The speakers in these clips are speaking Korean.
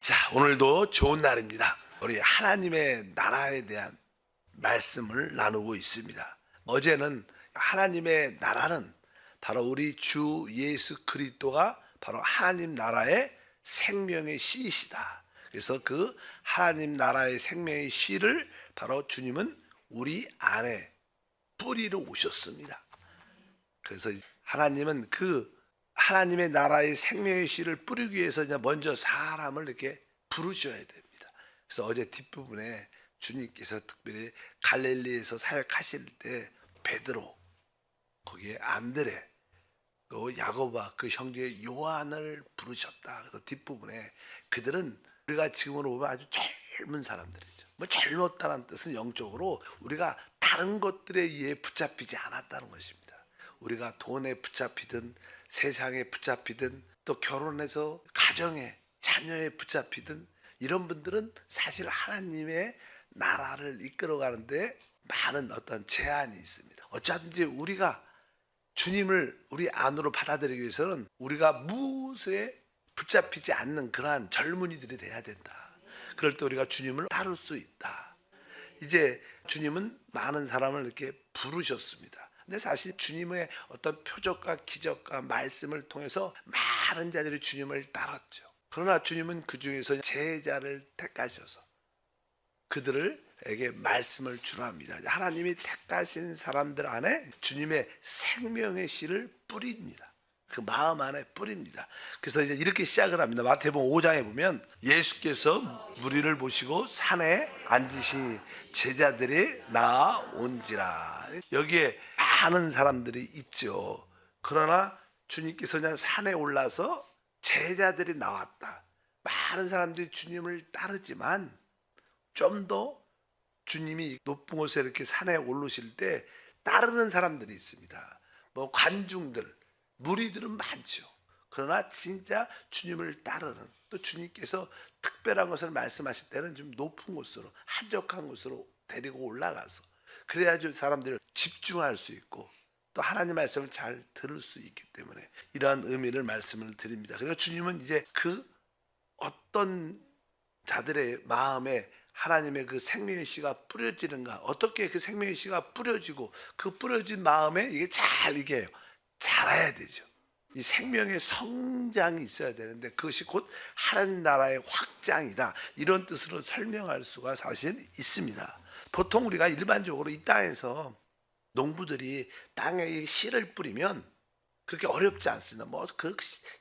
자, 오늘도 좋은 날입니다. 우리 하나님의 나라에 대한 말씀을 나누고 있습니다. 어제는 하나님의 나라는 바로 우리 주 예수 그리스도가 바로 하나님 나라의 생명의 씨이시다. 그래서 그 하나님 나라의 생명의 씨를 바로 주님은 우리 안에 뿌리러 오셨습니다. 그래서 하나님은 그 하나님의 나라의 생명의 씨를 뿌리기 위해서 먼저 사람을 이렇게 부르셔야 됩니다. 그래서 어제 뒷부분에 주님께서 특별히 갈릴리에서 사역하실 때 베드로, 거기에 안드레, 또 야고보와 그 형제 요한을 부르셨다. 그래서 뒷부분에 그들은 우리가 지금으로 보면 아주 젊은 사람들이죠. 뭐 젊었다는 뜻은 영적으로 우리가 다른 것들에 의해 붙잡히지 않았다는 것입니다. 우리가 돈에 붙잡히든 세상에 붙잡히든 또 결혼해서 가정에 자녀에 붙잡히든 이런 분들은 사실 하나님의 나라를 이끌어가는데 많은 어떤 제한이 있습니다. 어쩌든지 우리가 주님을 우리 안으로 받아들이기 위해서는 우리가 무엇에 붙잡히지 않는 그러한 젊은이들이 돼야 된다. 그럴 때 우리가 주님을 따를 수 있다. 이제 주님은 많은 사람을 이렇게 부르셨습니다. 근데 사실 주님의 어떤 표적과 기적과 말씀을 통해서 많은 자들이 주님을 따랐죠. 그러나 주님은 그 중에서 제자를 택하셔서 그들에게 말씀을 주라 합니다. 하나님이 택하신 사람들 안에 주님의 생명의 씨를 뿌립니다. 그 마음 안에 뿌립니다. 그래서 이제 이렇게 시작을 합니다. 마태복음 5장에 보면 예수께서 무리를 보시고 산에 앉으시니 제자들이 나아온지라. 여기에 많은 사람들이 있죠. 그러나 주님께서 그냥 산에 올라서 제자들이 나왔다. 많은 사람들이 주님을 따르지만 좀 더 주님이 높은 곳에 이렇게 산에 오르실 때 따르는 사람들이 있습니다. 뭐 관중들, 무리들은 많죠. 그러나 진짜 주님을 따르는, 또 주님께서 특별한 것을 말씀하실 때는 좀 높은 곳으로, 한적한 곳으로 데리고 올라가서 그래야지 사람들을 집중할 수 있고 또 하나님 말씀을 잘 들을 수 있기 때문에 이러한 의미를 말씀을 드립니다. 그리고 주님은 이제 그 어떤 자들의 마음에 하나님의 그 생명의 씨가 뿌려지는가, 어떻게 그 생명의 씨가 뿌려지고 그 뿌려진 마음에 이게 이게 자라야 되죠. 이 생명의 성장이 있어야 되는데 그것이 곧 하나님 나라의 확장이다. 이런 뜻으로 설명할 수가 사실 있습니다. 보통 우리가 일반적으로 이 땅에서 농부들이 땅에 씨를 뿌리면 그렇게 어렵지 않습니다. 뭐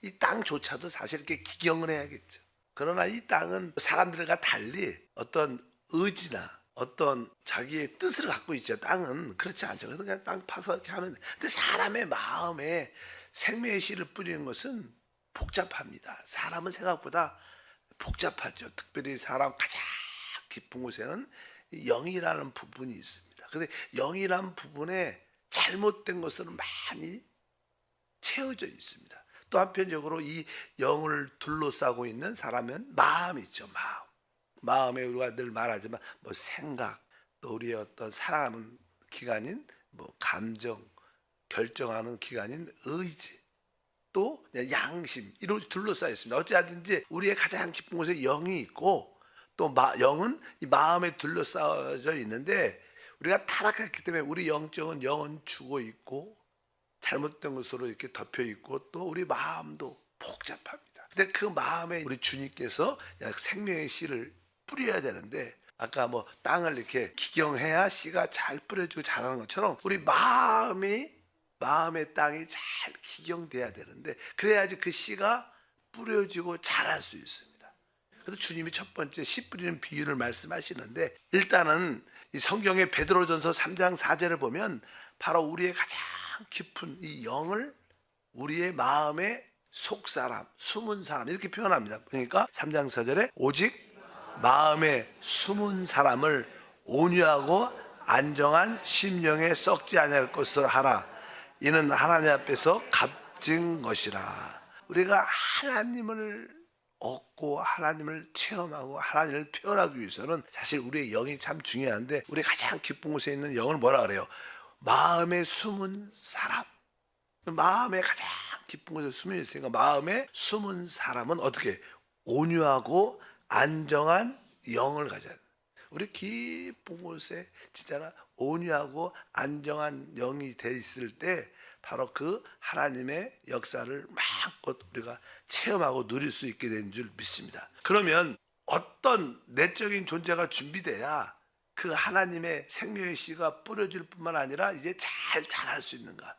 이 땅조차도 사실 이렇게 기경을 해야겠죠. 그러나 이 땅은 사람들과 달리 어떤 의지나 어떤 자기의 뜻을 갖고 있죠. 땅은 그렇지 않죠. 그래서 그냥 땅 파서 이렇게 하면 돼. 근데 사람의 마음에 생명의 씨를 뿌리는 것은 복잡합니다. 사람은 생각보다 복잡하죠. 특별히 사람 가장 깊은 곳에는 영이라는 부분이 있습니다. 근데 영이라는 부분에 잘못된 것으로 많이 채워져 있습니다. 또 한편적으로 이 영을 둘러싸고 있는 사람은 마음이 있죠. 마음에 우리가 늘 말하지만 뭐 생각, 또 우리의 어떤 살아가는 기관인 뭐 감정, 결정하는 기관인 의지, 또 양심, 이로 둘러싸여 있습니다. 어찌하든지 우리의 가장 깊은 곳에 영이 있고 또 영은 이 마음에 둘러싸여 있는데 우리가 타락했기 때문에 우리 영적은 영은 죽어 있고 잘못된 것으로 이렇게 덮여 있고 또 우리 마음도 복잡합니다. 근데 그 마음에 우리 주님께서 생명의 씨를 뿌려야 되는데 아까 뭐 땅을 이렇게 기경해야 씨가 잘 뿌려지고 자라는 것처럼 우리 마음의 땅이 잘 기경돼야 되는데 그래야지 그 씨가 뿌려지고 자랄 수 있습니다. 그래서 주님이 첫 번째 씨 뿌리는 비유를 말씀하시는데 일단은 이 성경의 베드로전서 3장 4절을 보면 바로 우리의 가장 깊은 이 영을 우리의 마음의 속사람, 숨은 사람 이렇게 표현합니다. 그러니까 3장 4절에 오직 마음에 숨은 사람을 온유하고 안정한 심령에 썩지 아니할 것을 하라. 이는 하나님 앞에서 값진 것이라. 우리가 하나님을 얻고 하나님을 체험하고 하나님을 표현하기 위해서는 사실 우리의 영이 참 중요한데 우리 가장 깊은 곳에 있는 영을 뭐라 그래요? 마음에 숨은 사람. 마음에 가장 깊은 곳에 숨어 있으니까 마음에 숨은 사람은 어떻게 온유하고 안정한 영을 가져야 돼. 우리 깊은 곳에 진짜 온유하고 안정한 영이 돼 있을 때 바로 그 하나님의 역사를 마음껏 우리가 체험하고 누릴 수 있게 된 줄 믿습니다. 그러면 어떤 내적인 존재가 준비돼야 그 하나님의 생명의 씨가 뿌려질 뿐만 아니라 이제 잘 자랄 수 있는가?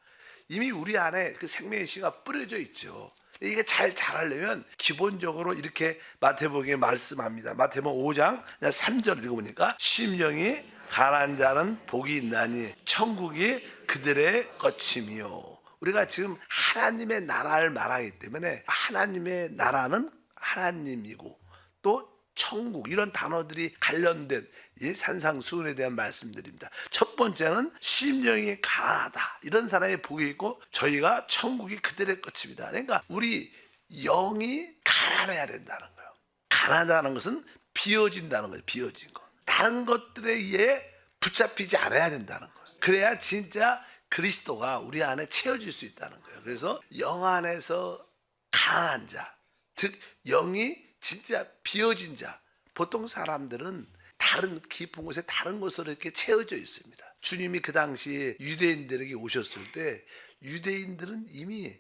이미 우리 안에 그 생명의 씨가 뿌려져 있죠. 이게 잘 자라려면 기본적으로 이렇게 마태복음에 말씀합니다. 마태복음 5장 3절 읽어보니까 심령이 가난한 자는 복이 있나니 천국이 그들의 것임이요. 우리가 지금 하나님의 나라를 말하기 때문에 하나님의 나라는 하나님이고 또 천국 이런 단어들이 관련된 이 산상수훈에 대한 말씀드립니다. 첫 번째는 심령이 가난하다. 이런 사람이 복이 있고 저희가 천국이 그들의 것입니다. 그러니까 우리 영이 가난해야 된다는 거예요. 가난하다는 것은 비워진다는 거예요. 비워진 거. 다른 것들에 의해 붙잡히지 않아야 된다는 거예요. 그래야 진짜 그리스도가 우리 안에 채워질 수 있다는 거예요. 그래서 영 안에서 가난한 자, 즉 영이 진짜 비워진 자. 보통 사람들은 다른 깊은 곳에 다른 곳으로 이렇게 채워져 있습니다. 주님이 그 당시 유대인들에게 오셨을 때 유대인들은 이미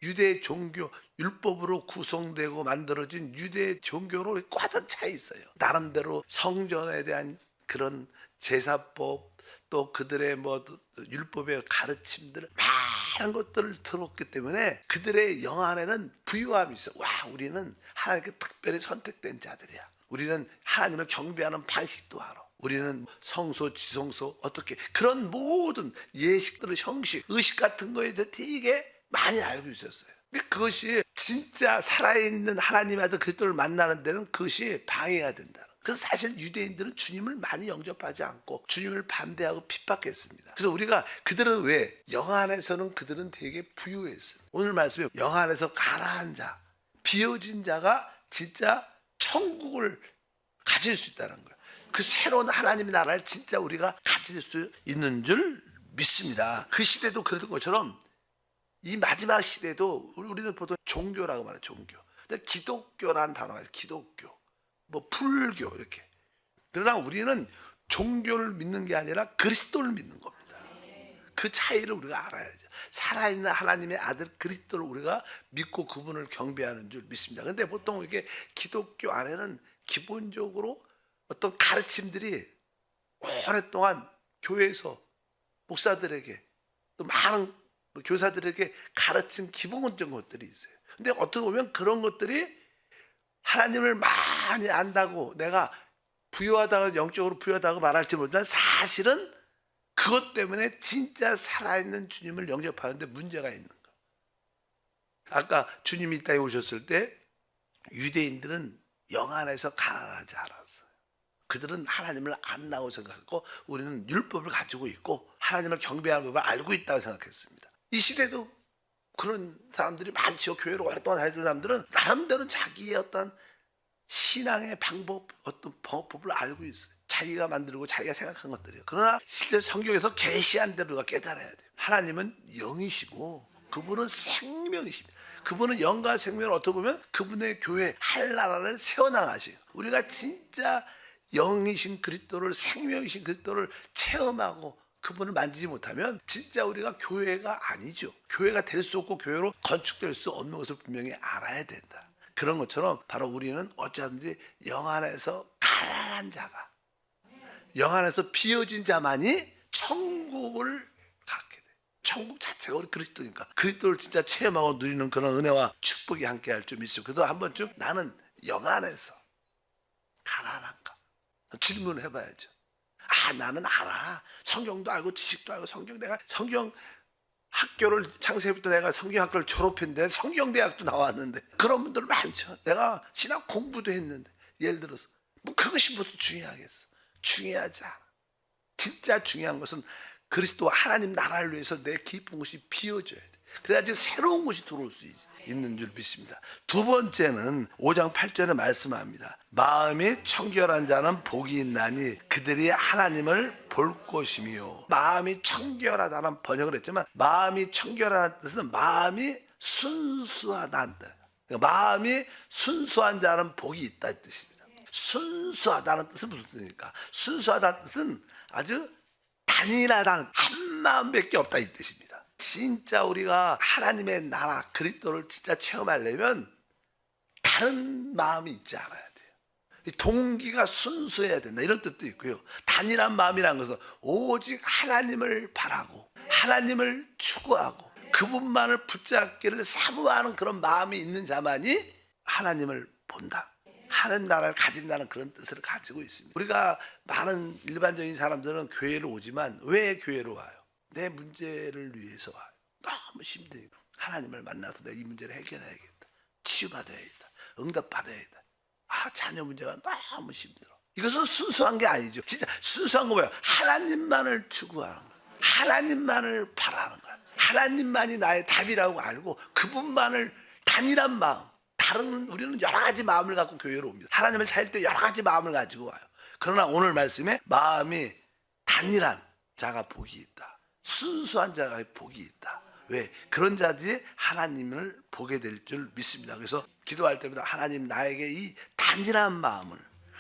유대 종교 율법으로 구성되고 만들어진 유대 종교로 꽉 차 있어요. 나름대로 성전에 대한 그런 제사법 또 그들의 뭐 율법의 가르침들 많은 것들을 들었기 때문에 그들의 영 안에는 부유함이 있어. 와, 우리는 하나님께 특별히 선택된 자들이야. 우리는 하나님을 경배하는 방식도 알아. 우리는 성소, 지성소 어떻게 그런 모든 예식들의 형식, 의식 같은 거에 대해 되게 많이 알고 있었어요. 근데 그것이 진짜 살아있는 하나님의 아들 그리스도를 만나는 데는 그것이 방해가 된다. 그래서 사실 유대인들은 주님을 많이 영접하지 않고 주님을 반대하고 핍박했습니다. 그래서 우리가 그들은 왜? 영 안에서는 그들은 되게 부유했어요. 오늘 말씀에 영 안에서 가난한 자, 비워진 자가 진짜 천국을 가질 수 있다는 거예요. 그 새로운 하나님의 나라를 진짜 우리가 가질 수 있는 줄 믿습니다. 그 시대도 그런 것처럼 이 마지막 시대도 우리는 보통 종교라고 말해요. 종교. 근데 기독교라는 단어가 있어요. 기독교. 뭐 불교 이렇게. 그러나 우리는 종교를 믿는 게 아니라 그리스도를 믿는 겁니다. 그 차이를 우리가 알아야죠. 살아있는 하나님의 아들 그리스도를 우리가 믿고 그분을 경배하는 줄 믿습니다. 그런데 보통 이게 기독교 안에는 기본적으로 어떤 가르침들이 오랫동안 교회에서 목사들에게 또 많은 교사들에게 가르친 기본적인 것들이 있어요. 근데 어떻게 보면 그런 것들이 하나님을 많이 안다고 내가 부유하다고 영적으로 부유하다고 말할지 모르지만 사실은 그것 때문에 진짜 살아있는 주님을 영접하는데 문제가 있는 거. 아까 주님이 이 땅에 오셨을 때 유대인들은 영 안에서 가난하지 않았어요. 그들은 하나님을 안다고 생각했고 우리는 율법을 가지고 있고 하나님을 경배하는 법을 알고 있다고 생각했습니다. 이 시대도 그런 사람들이 많죠. 교회로 오랫동안 다니던 사람들은 나름대로 자기의 어떤 신앙의 방법, 어떤 법을 알고 있어요. 자기가 만들고 자기가 생각한 것들이에요. 그러나 실제 성경에서 계시한 대로 우리가 깨달아야 돼요. 하나님은 영이시고 그분은 생명이십니다. 그분은 영과 생명을 어떻게 보면 그분의 교회 할 나라를 세워나가시고 우리가 진짜 영이신 그리스도를 생명이신 그리스도를 체험하고 그분을 만지지 못하면 진짜 우리가 교회가 아니죠. 교회가 될 수 없고 교회로 건축될 수 없는 것을 분명히 알아야 된다. 그런 것처럼 바로 우리는 어쩌든지 영 안에서 가난한 자가 영 안에서 비어진 자만이 천국을 갖게 돼. 천국 자체가 우리 그리스도니까 그리스도를 진짜 체험하고 누리는 그런 은혜와 축복이 함께 할 줄 믿습니다. 그래도 한 번쯤 나는 영 안에서 가난한가 질문을 해봐야죠. 아, 나는 알아. 성경도 알고 지식도 알고 내가 성경 학교를 창세부터 내가 성경학교를 졸업했는데 성경대학도 나왔는데 그런 분들 많죠. 내가 신학 공부도 했는데 예를 들어서 뭐 그것이 무슨 중요하겠어. 중요하지 않아. 진짜 중요한 것은 그리스도와 하나님 나라를 위해서 내 깊은 곳이 비워져야 돼. 그래야지 새로운 곳이 들어올 수 있는 줄 믿습니다. 두 번째는 5장 8절에 말씀합니다. 마음이 청결한 자는 복이 있나니 그들이 하나님을 볼 것이며. 마음이 청결하다는 번역을 했지만 마음이 청결하다는 뜻은 마음이 순수하다는 뜻. 그러니까 마음이 순수한 자는 복이 있다 이 뜻입니다. 순수하다는 뜻은 무슨 뜻입니까? 순수하다는 뜻은 아주 단일하다는, 한 마음밖에 없다 이 뜻입니다. 진짜 우리가 하나님의 나라 그리스도를 진짜 체험하려면 다른 마음이 있지 않아야 돼요. 동기가 순수해야 된다 이런 뜻도 있고요. 단일한 마음이라는 것은 오직 하나님을 바라고 하나님을 추구하고 그분만을 붙잡기를 사모하는 그런 마음이 있는 자만이 하나님을 본다, 하나님 나라를 가진다는 그런 뜻을 가지고 있습니다. 우리가 많은 일반적인 사람들은 교회를 오지만 왜 교회로 와요? 내 문제를 위해서 와요. 너무 힘드니까 하나님을 만나서 내가 이 문제를 해결해야겠다, 치유받아야겠다, 응답받아야겠다. 자녀 문제가 너무 힘들어. 이것은 순수한 게 아니죠. 진짜 순수한 거 뭐예요? 하나님만을 추구하는 거예요. 하나님만을 바라는 거예요. 하나님만이 나의 답이라고 알고 그분만을 단일한 마음, 다른 우리는 여러 가지 마음을 갖고 교회로 옵니다. 하나님을 찾을 때 여러 가지 마음을 가지고 와요. 그러나 오늘 말씀에 마음이 단일한 자가 복이 있다, 순수한 자가 복이 있다. 왜? 그런 자들이 하나님을 보게 될 줄 믿습니다. 그래서 기도할 때마다 하나님 나에게 이 단일한 마음을,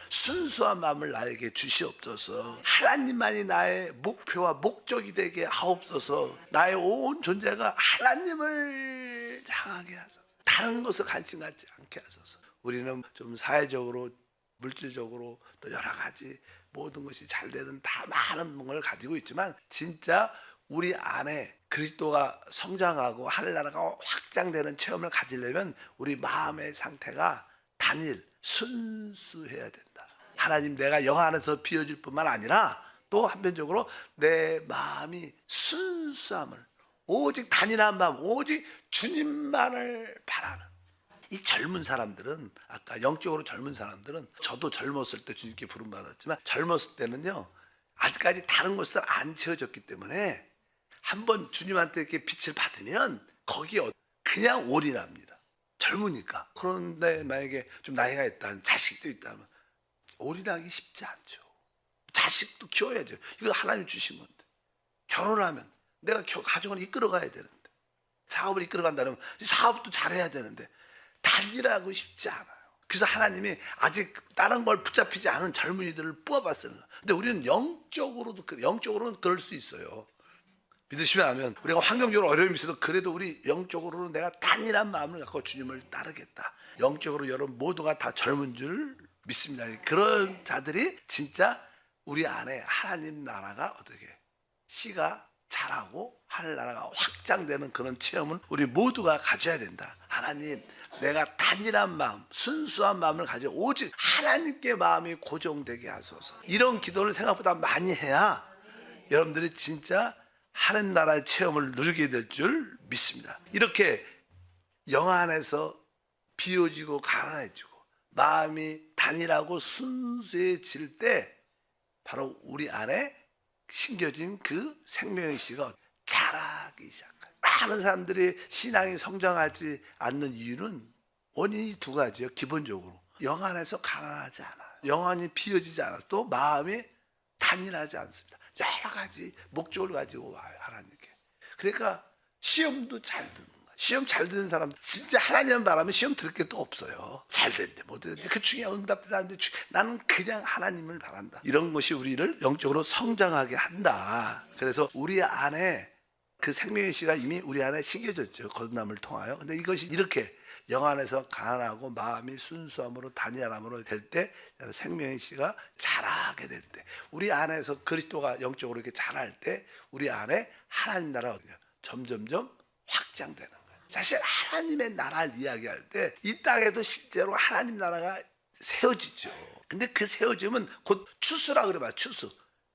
순수한 마음을 나에게 주시옵소서. 하나님만이 나의 목표와 목적이 되게 하옵소서. 나의 온 존재가 하나님을 향하게 하소서. 다른 것을 관심 갖지 않게 하소서. 우리는 좀 사회적으로, 물질적으로 또 여러 가지 모든 것이 잘 되는 다 많은 걸 가지고 있지만 진짜 우리 안에 그리스도가 성장하고 하늘나라가 확장되는 체험을 가지려면 우리 마음의 상태가 단일, 순수해야 된다. 하나님 내가 영 안에서 비워질 뿐만 아니라 또 한편적으로 내 마음이 순수함을, 오직 단일한 마음, 오직 주님만을 바라는 이 젊은 사람들은, 아까 영적으로 젊은 사람들은, 저도 젊었을 때 주님께 부름받았지만 젊었을 때는요 아직까지 다른 것을 안 채워졌기 때문에 한번 주님한테 이렇게 빛을 받으면 거기에 그냥 올인합니다. 젊으니까. 그런데 만약에 좀 나이가 있다, 자식도 있다면 올인하기 쉽지 않죠. 자식도 키워야죠. 이거 하나님 주신 건데. 결혼하면 내가 가정을 이끌어가야 되는데, 사업을 이끌어간다면 사업도 잘해야 되는데 단일하고 싶지 않아요. 그래서 하나님이 아직 다른 걸 붙잡히지 않은 젊은이들을 뽑아봤어요. 근데 우리는 영적으로는 그럴 수 있어요. 믿으시면 하면 우리가 환경적으로 어려움이 있어도 그래도 우리 영적으로는 내가 단일한 마음을 갖고 주님을 따르겠다. 영적으로 여러분 모두가 다 젊은 줄 믿습니다. 그런 자들이 진짜 우리 안에 하나님 나라가 어떻게 씨가 자라고 하늘나라가 확장되는 그런 체험을 우리 모두가 가져야 된다. 하나님 내가 단일한 마음, 순수한 마음을 가지고 오직 하나님께 마음이 고정되게 하소서. 이런 기도를 생각보다 많이 해야 여러분들이 진짜 하나님 나라의 체험을 누리게 될 줄 믿습니다. 이렇게 영 안에서 비워지고 가난해지고 마음이 단일하고 순수해질 때 바로 우리 안에 심겨진 그 생명의 씨가 자라기 시작해요. 많은 사람들이 신앙이 성장하지 않는 이유는 원인이 두 가지예요. 기본적으로 영 안에서 가난하지 않아요. 영 안이 비워지지 않아서 또 마음이 단일하지 않습니다. 여러 가지 목적을 가지고 와요 하나님께. 그러니까 시험도 잘 듣는 거예요. 시험 잘 듣는 사람 진짜 하나님 바라면 시험 들을 게 또 없어요. 잘 됐는데 못 됐는데 그 중에 응답도 안 돼. 나는 그냥 하나님을 바란다. 이런 것이 우리를 영적으로 성장하게 한다. 그래서 우리 안에 그 생명의 씨가 이미 우리 안에 심겨졌죠. 거듭남을 통하여. 근데 이것이 이렇게 영 안에서 가난하고 마음이 순수함으로 단일함으로 될 때 생명의 씨가 자라게 될 때 우리 안에서 그리스도가 영적으로 이렇게 자랄 때 우리 안에 하나님 나라가 점점점 확장되는 거예요. 사실 하나님의 나라를 이야기할 때 이 땅에도 실제로 하나님 나라가 세워지죠. 근데 그 세워짐은 곧 추수라 그래봐요. 추수.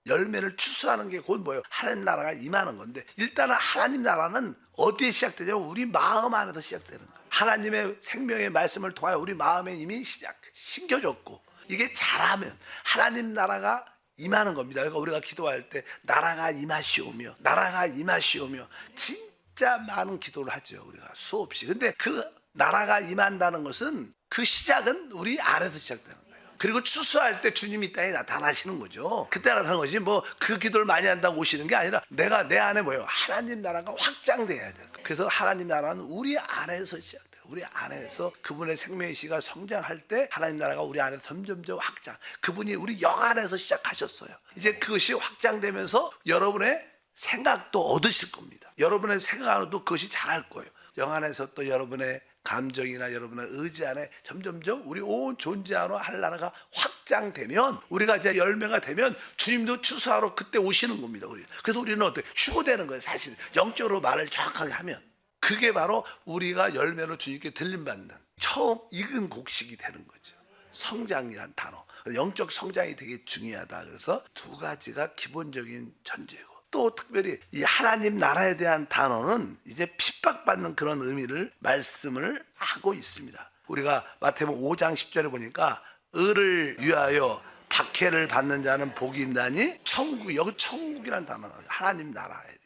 열매를 추수하는 게 곧 뭐예요? 하나님 나라가 임하는 건데 일단은 하나님 나라는 어디에 시작되냐면 우리 마음 안에서 시작되는 거예요. 하나님의 생명의 말씀을 통하여 우리 마음에 이미 심겨졌고 이게 자라면 하나님 나라가 임하는 겁니다. 그러니까 우리가 기도할 때 나라가 임하시오며 나라가 임하시오며 진짜 많은 기도를 하죠. 우리가 수없이. 근데 그 나라가 임한다는 것은 그 시작은 우리 안에서 시작되는 거예요. 그리고 추수할 때 주님이 이 땅에 나타나시는 거죠. 그때 나타나는 거지 뭐 그 기도를 많이 한다고 오시는 게 아니라 내가 내 안에 뭐예요? 하나님 나라가 확장돼야 돼요. 그래서 하나님 나라는 우리 안에서 시작돼요. 우리 안에서 그분의 생명의 씨가 성장할 때 하나님 나라가 우리 안에서 점점점 확장. 그분이 우리 영 안에서 시작하셨어요. 이제 그것이 확장되면서 여러분의 생각도 얻으실 겁니다. 여러분의 생각 안에도 그것이 자랄 거예요. 영 안에서 또 여러분의 감정이나 여러분의 의지 안에 점점점 우리 온 존재 안으로 하나님나라가 확장되면, 우리가 이제 열매가 되면 주님도 추수하러 그때 오시는 겁니다. 그래서 우리는 어떻게 휴고되는 거예요. 사실 영적으로 말을 정확하게 하면 그게 바로 우리가 열매로 주님께 들림받는 처음 익은 곡식이 되는 거죠. 성장이란 단어, 영적 성장이 되게 중요하다. 그래서 두 가지가 기본적인 전제고, 또 특별히 이 하나님 나라에 대한 단어는 이제 핍박받는 그런 의미를 말씀을 하고 있습니다. 우리가 마태복음 5장 10절에 보니까 을을 위하여 박해를 받는 자는 복이 있나니 천국, 여기 천국이라는 단어가 하나님 나라에 대해.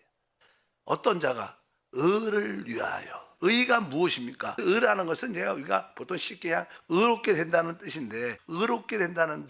어떤 자가 을을 위하여, 의가 무엇입니까? 의라는 것은 제가 우리가 보통 쉽게 그냥 의롭게 된다는 뜻인데, 의롭게 된다는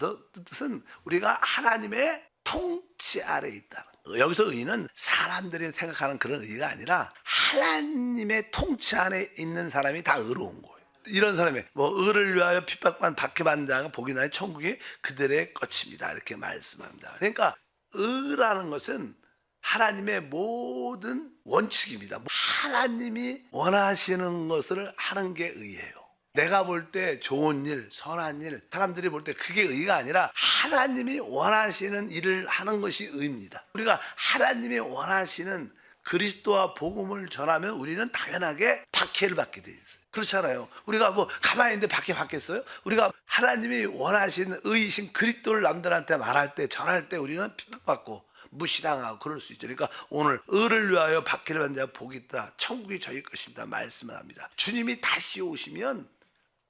뜻은 우리가 하나님의 통치 아래에 있다는 거예요. 여기서 의는 사람들이 생각하는 그런 의가 아니라 하나님의 통치 안에 있는 사람이 다 의로운 거예요. 이런 사람이 의를 위하여 핍박받는 박해받는 자가 복이 나니 천국이 그들의 것입니다, 이렇게 말씀합니다. 그러니까 의라는 것은 하나님의 모든 원칙입니다. 하나님이 원하시는 것을 하는 게 의예요. 내가 볼 때 좋은 일, 선한 일, 사람들이 볼 때 그게 의가 아니라 하나님이 원하시는 일을 하는 것이 의입니다. 우리가 하나님이 원하시는 그리스도와 복음을 전하면 우리는 당연하게 박해를 받게 돼 있어요. 그렇잖아요. 우리가 가만히 있는데 박해 받겠어요? 우리가 하나님이 원하시는 의이신 그리스도를 남들한테 말할 때, 전할 때 우리는 핍박받고 무시당하고 그럴 수 있죠. 그러니까 오늘 의를 위하여 박해를 받는 자가 복이 있다, 천국이 저희 것입니다 말씀을 합니다. 주님이 다시 오시면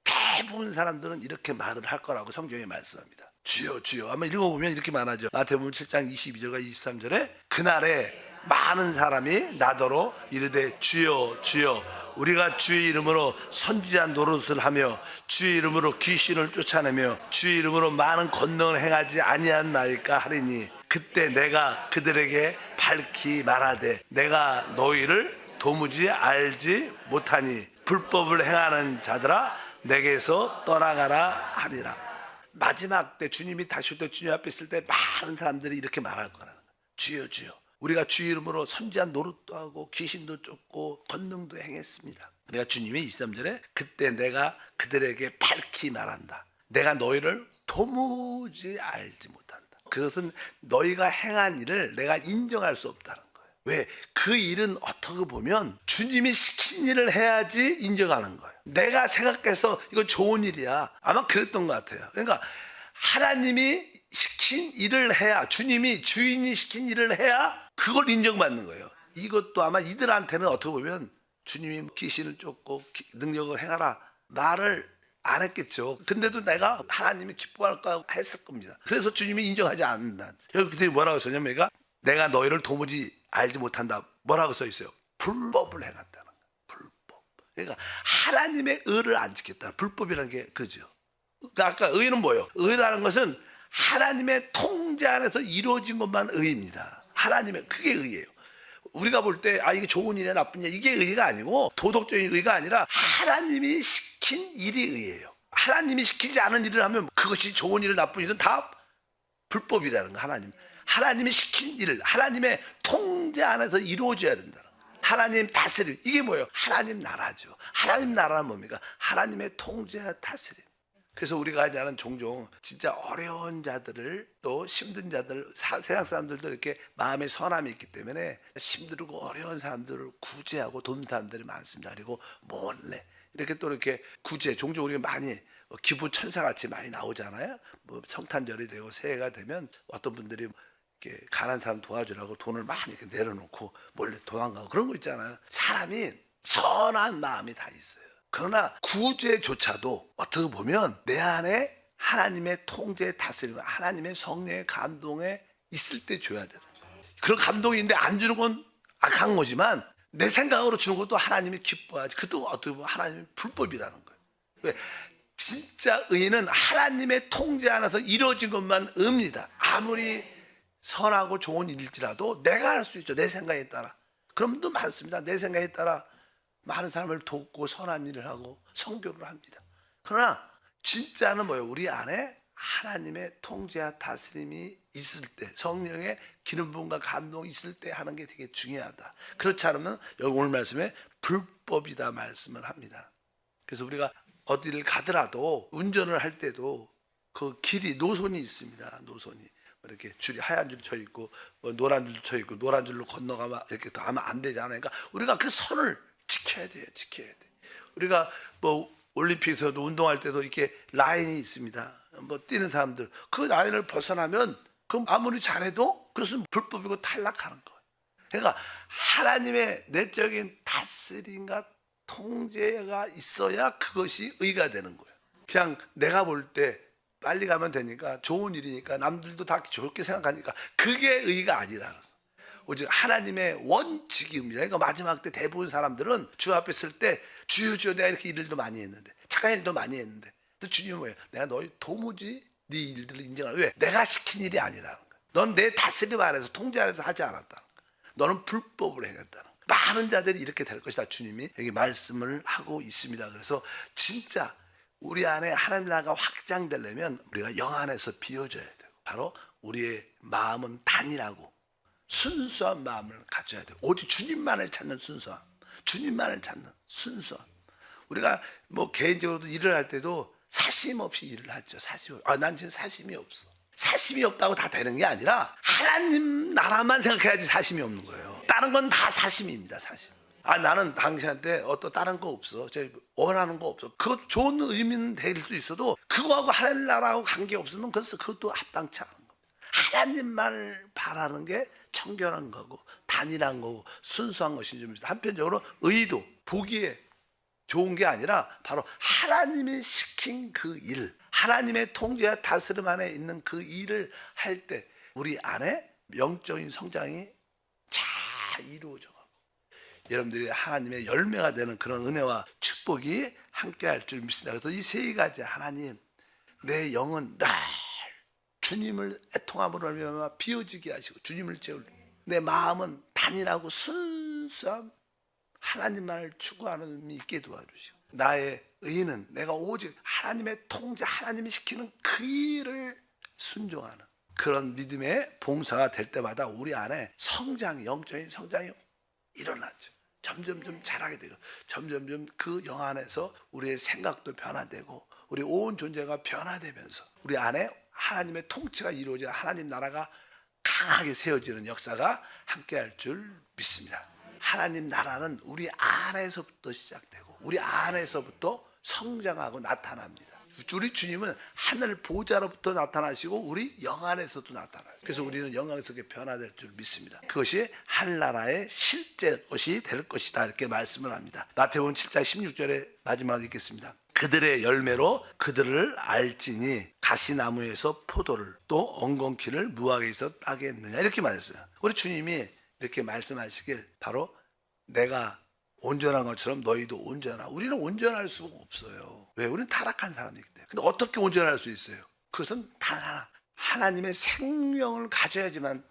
대부분 사람들은 이렇게 말을 할 거라고 성경에 말씀합니다. 주여 주여. 아마 읽어보면 이렇게 말하죠. 마태복음 7장 22절과 23절에 그날에 많은 사람이 나더러 이르되 주여 주여 우리가 주의 이름으로 선지자 노릇을 하며 주의 이름으로 귀신을 쫓아내며 주의 이름으로 많은 권능을 행하지 아니하나이까 하리니 그때 내가 그들에게 밝히 말하되 내가 너희를 도무지 알지 못하니 불법을 행하는 자들아 내게서 떠나가라 하리라. 마지막 때 주님이 다시 올 때 주님 앞에 있을 때 많은 사람들이 이렇게 말할 거라는 거예요. 주여 주여 우리가 주의 이름으로 선지한 노릇도 하고 귀신도 쫓고 권능도 행했습니다. 그러니까 주님이 23절에 그때 내가 그들에게 밝히 말한다. 내가 너희를 도무지 알지 못한다. 그것은 너희가 행한 일을 내가 인정할 수 없다는 거예요. 왜? 그 일은 어떻게 보면 주님이 시킨 일을 해야지 인정하는 거예요. 내가 생각해서 이거 좋은 일이야, 아마 그랬던 것 같아요. 그러니까 하나님이 시킨 일을 해야, 주님이 주인이 시킨 일을 해야 그걸 인정받는 거예요. 이것도 아마 이들한테는 어떻게 보면 주님이 귀신을 쫓고 능력을 행하라 말을 안 했겠죠. 근데도 내가 하나님이 기뻐할까 했을 겁니다. 그래서 주님이 인정하지 않는다. 여기 그때 뭐라고 써냐면 내가 너희를 도무지 알지 못한다. 뭐라고 써 있어요? 불법을 행한다는 거예요. 불법. 그러니까 하나님의 의를 안 지켰다. 불법이라는 게 그죠. 그러니까 아까 의는 뭐예요? 의라는 것은 하나님의 통제 안에서 이루어진 것만 의입니다. 하나님의, 그게 의예요. 우리가 볼 때 이게 좋은 일이야 나쁜 일, 이게 의가 아니고, 도덕적인 의가 아니라 하나님이 시킨 일이 의예요. 하나님이 시키지 않은 일을 하면 그것이 좋은 일은 나쁜 일은 다 불법이라는 거. 하나님이 시킨 일을 하나님의 통제 안에서 이루어져야 된다는 거. 하나님 다스림, 이게 뭐예요? 하나님 나라죠. 하나님 나라는 뭡니까? 하나님의 통제와 다스림. 그래서 우리가 이제는 종종 진짜 어려운 자들을, 또 힘든 자들, 세상 사람들도 이렇게 마음에 선함이 있기 때문에 힘들고 어려운 사람들을 구제하고 돕는 사람들이 많습니다. 그리고 몰래 이렇게 또 이렇게 구제, 종종 우리가 많이 기부 천사같이 많이 나오잖아요. 성탄절이 되고 새해가 되면 어떤 분들이 이렇게 가난한 사람 도와주라고 돈을 많이 이렇게 내려놓고 몰래 도망가고 그런 거 있잖아요. 사람이 선한 마음이 다 있어요. 그러나 구제조차도 어떻게 보면 내 안에 하나님의 통제 다스림, 하나님의 성령의 감동에 있을 때 줘야 되는 거예요. 그런 감동이 있는데 안 주는 건 악한 거지만 내 생각으로 주는 것도 하나님이 기뻐하지. 그것도 어떻게 보면 하나님의 불법이라는 거예요. 왜? 진짜 의는 하나님의 통제 안에서 이루어진 것만 의입니다. 아무리 선하고 좋은 일일지라도 내가 할 수 있죠. 내 생각에 따라. 그런 분도 많습니다. 내 생각에 따라 많은 사람을 돕고 선한 일을 하고 선교를 합니다. 그러나 진짜는 뭐예요? 우리 안에 하나님의 통제와 다스림이 있을 때, 성령의 기름 부음과 감동이 있을 때 하는 게 되게 중요하다. 그렇지 않으면 여기 오늘 말씀에 불법이다 말씀을 합니다. 그래서 우리가 어디를 가더라도 운전을 할 때도 그 길이 노선이 있습니다. 노선이 이렇게 줄이 하얀 줄 쳐 있고 노란 줄도 쳐 있고 노란 줄로 건너가면 이렇게 더 하면 안 되잖아요. 그러니까 우리가 그 선을 지켜야 돼요. 지켜야 돼. 우리가 뭐 올림픽에서도 운동할 때도 이렇게 라인이 있습니다. 뭐 뛰는 사람들 그 라인을 벗어나면 그럼 아무리 잘해도 그것은 불법이고 탈락하는 거예요. 그러니까 하나님의 내적인 다스림과 통제가 있어야 그것이 의가 되는 거예요. 그냥 내가 볼 때 빨리 가면 되니까 좋은 일이니까 남들도 다 좋게 생각하니까 그게 의가 아니라는 거예요. 오직 하나님의 원칙입니다. 그러니까 마지막 때 대부분 사람들은 주 앞에 있을 때 주여 내가 이렇게 일도 많이 했는데 착한 일도 많이 했는데 또 주님은 뭐예요? 내가 너희 도무지 네 일들을 인정하라. 왜? 내가 시킨 일이 아니라는 거야. 넌 내 다스림 안에서 통제 안에서 하지 않았다는 거야. 너는 불법으로 행했다는 거야. 많은 자들이 이렇게 될 것이다. 주님이 여기 말씀을 하고 있습니다. 그래서 진짜 우리 안에 하나님 나라가 확장되려면 우리가 영 안에서 비워져야 되고 바로 우리의 마음은 단일하고 순수한 마음을 가져야 돼요. 오직 주님만을 찾는 순수함, 주님만을 찾는 순수함. 우리가 뭐 개인적으로도 일을 할 때도 사심 없이 일을 하죠. 사심 없이. 난 지금 사심이 없어. 사심이 없다고 다 되는 게 아니라 하나님 나라만 생각해야지 사심이 없는 거예요. 다른 건 다 사심입니다. 사심. 나는 당신한테 어떤 다른 거 없어. 저 원하는 거 없어. 그것 좋은 의미는 될 수 있어도 그거하고 하나님 나라하고 관계 없으면 그것도 합당치 않은 겁니다. 하나님만을 바라는 게 청결한 거고 단일한 거고 순수한 것인 줄 믿습니다. 한편적으로 의도 보기에 좋은 게 아니라 바로 하나님이 시킨 그 일, 하나님의 통제와 다스림 안에 있는 그 일을 할 때 우리 안에 영적인 성장이 잘 이루어져 가고 여러분들이 하나님의 열매가 되는 그런 은혜와 축복이 함께할 줄 믿습니다. 그래서 이 세 가지 하나님 내 영은 날 주님을 애통함으로 말미암아 비워지게 하시고 주님을 채울 내 마음은 단일하고 순수한 하나님만을 추구하는 미 있게 도와주시고 나의 의는 내가 오직 하나님의 통제 하나님이 시키는 그 일을 순종하는 그런 믿음의 봉사가 될 때마다 우리 안에 성장 영적인 성장이 일어나죠. 점점점 자라게 되고 점점점 그 영 안에서 우리의 생각도 변화되고 우리 온 존재가 변화되면서 우리 안에 하나님의 통치가 이루어져 하나님 나라가 강하게 세워지는 역사가 함께할 줄 믿습니다. 하나님 나라는 우리 안에서부터 시작되고 우리 안에서부터 성장하고 나타납니다. 우리 주님은 하늘 보좌로부터 나타나시고 우리 영 안에서도 나타나요. 그래서 우리는 영 안에서 변화될 줄 믿습니다. 그것이 하늘나라의 실제 것이 될 것이다 이렇게 말씀을 합니다. 마태복음 7장 16절에 마지막으로 읽겠습니다. 그들의 열매로 그들을 알지니 가시나무에서 포도를 또 엉겅퀴를 무화과에서 따겠느냐 이렇게 말했어요. 우리 주님이 이렇게 말씀하시길 바로 내가 온전한 것처럼 너희도 온전하라. 우리는 온전할 수가 없어요. 왜? 우리는 타락한 사람이기 때문에. 근데 어떻게 온전할 수 있어요? 그것은 단 하나. 하나님의 생명을 가져야지만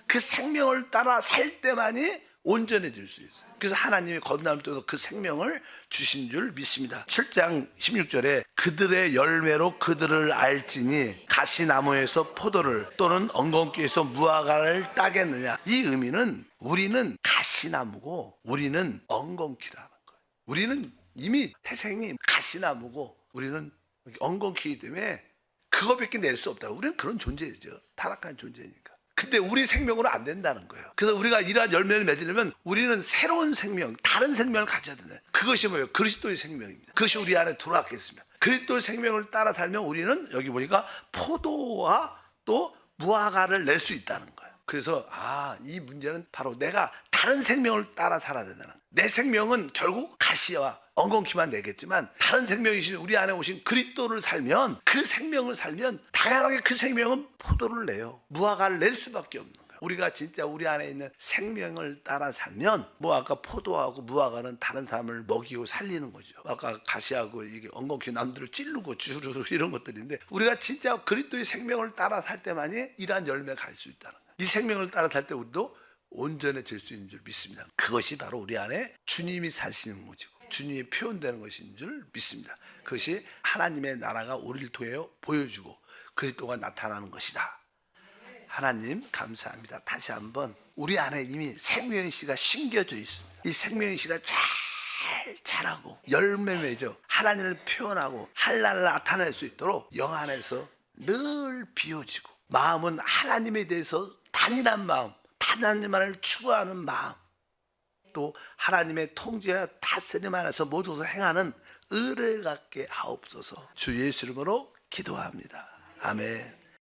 그 생명을 따라 살 때만이 온전해질 수 있어요. 그래서 하나님이 거듭남을 통해서 그 생명을 주신 줄 믿습니다. 7장 16절에 그들의 열매로 그들을 알지니 가시나무에서 포도를 또는 엉겅퀴에서 무화과를 따겠느냐. 이 의미는 우리는 가시나무고 우리는 엉겅퀴라는 거예요. 우리는 이미 태생이 가시나무고 우리는 엉겅퀴이기 때문에 그거밖에 낼 수 없다. 우리는 그런 존재죠. 타락한 존재니까. 근데 우리 생명으로 안 된다는 거예요. 그래서 우리가 이러한 열매를 맺으려면 우리는 새로운 생명, 다른 생명을 가져야 되는 거예요. 그것이 뭐예요? 그리스도의 생명입니다. 그것이 우리 안에 들어왔겠습니다. 그리스도의 생명을 따라 살면 우리는 여기 보니까 포도와 또 무화과를 낼 수 있다는 거예요. 그래서 이 문제는 바로 내가 다른 생명을 따라 살아야 된다는 거예요. 내 생명은 결국 가시와 엉겅퀴만 내겠지만 다른 생명이신 우리 안에 오신 그리스도를 살면 그 생명을 살면 당연하게 그 생명은 포도를 내요. 무화과를 낼 수밖에 없는 거예요. 우리가 진짜 우리 안에 있는 생명을 따라 살면 뭐 아까 포도하고 무화과는 다른 사람을 먹이고 살리는 거죠. 아까 가시하고 이게 엉겅퀴 남들을 찌르고 주르르 이런 것들인데 우리가 진짜 그리스도의 생명을 따라 살 때만이 이러한 열매가 갈 수 있다는 거예요. 이 생명을 따라 살 때 우리도 온전해질 수 있는 줄 믿습니다. 그것이 바로 우리 안에 주님이 사시는 것이고 주님이 표현되는 것인 줄 믿습니다. 그것이 하나님의 나라가 우리를 통해 보여주고 그리스도가 나타나는 것이다. 하나님 감사합니다. 다시 한번 우리 안에 이미 생명의 씨가 심겨져 있습니다. 이 생명의 씨가 잘 자라고 열매 맺어 하나님을 표현하고 하나님을 나타낼 수 있도록 영 안에서 늘 비워지고 마음은 하나님에 대해서 단일한 마음, 하나님만을 추구하는 마음, 또 하나님의 통제와 다스림 안에서 모조서 행하는 의를 갖게 하옵소서. 주 예수 이름으로 기도합니다. 아멘.